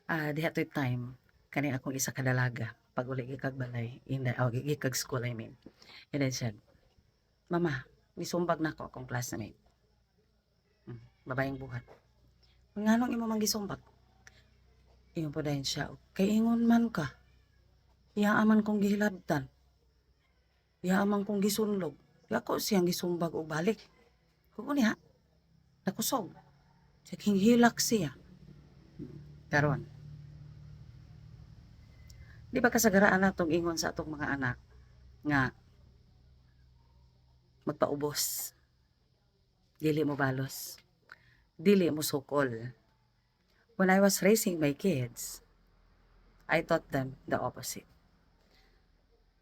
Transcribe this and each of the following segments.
Diha to'y time kani akong isa ka dalaga pag uli gikag balay gikag school I mean. And then said, "Mama, gisumbag na ako akong classmate." Babaeng buhat. "Nganong imo man gisumbag?" Ingon po dayon siya, "Kay ingon man ka, iyaan kong gihilabtan, iyaan kong gisunlog, di ako siyang gisumbag og balik." Kuko niya, nakusog. Sa hinghilak siya. Karon, di ba kasagaraan natong ingon sa atong mga anak nga magpaubos, dili mo balos, dili mo sukol. When I was raising my kids, I taught them the opposite.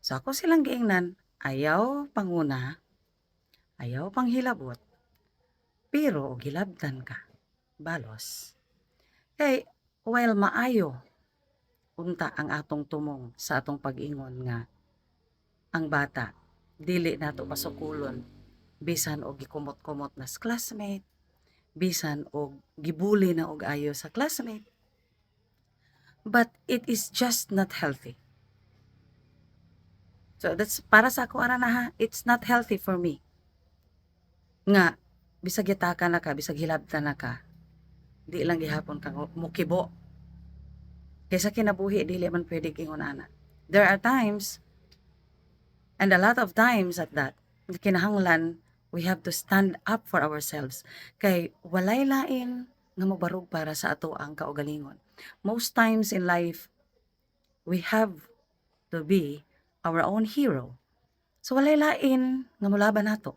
So ako silang giingnan, ayaw panguna, ayaw panghilabot, pero og hilabtan ka, balos. Kay while maayo unta ang atong tumong sa atong pag-ingon nga ang bata dili nato pasukulon bisan og gikumot-kumot na sa classmate, bisan og gibuli na og ayo sa classmate. But it is just not healthy. So that's para sa ako ara na ha, it's not healthy for me. Nga bisag yataka na ka, bisag hilabtan na ka, di lang gihapon ka mukibo. Kaysa kinabuhi dili man pwede gingon ana. There are times and a lot of times at that kinahanglan we have to stand up for ourselves kay walay lain nga mobarog para sa ato ang kaugalingon. Most times in life we have to be our own hero. So walay lain nga molaban nato.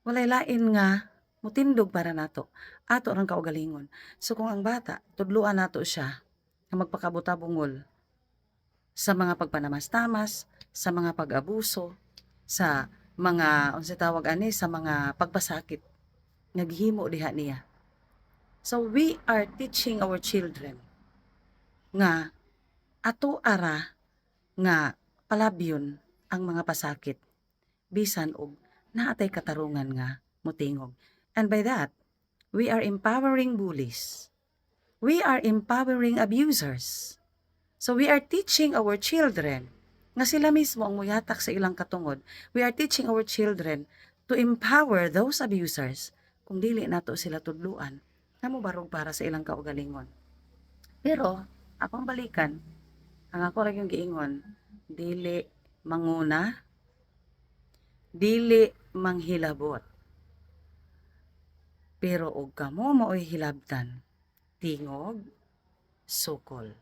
Walay lain nga mutindog para nato. Ato rang kaugalingon. So kung ang bata tudluan nato siya nga magpakabuta-bungol sa mga pagpanamas-tamas, sa mga pag-abuso, sa mga unsa tawag ani sa mga pagpasakit nga gihimo diha niya. So we are teaching our children nga ato ara nga palabyon ang mga pasakit bisan og naatay katarungan nga motingog. And by that, we are empowering bullies. We are empowering abusers. So we are teaching our children nga sila mismo ang muyatak sa ilang katungod. We are teaching our children to empower those abusers kung dili nato sila tudluan nga mobarog para sa ilang kaugalingon. Pero akong balikan, ang ako ra yung giingon, dili manguna, dili manghilabot. Pero og kamo maoy hilabtan, tingog, sukol.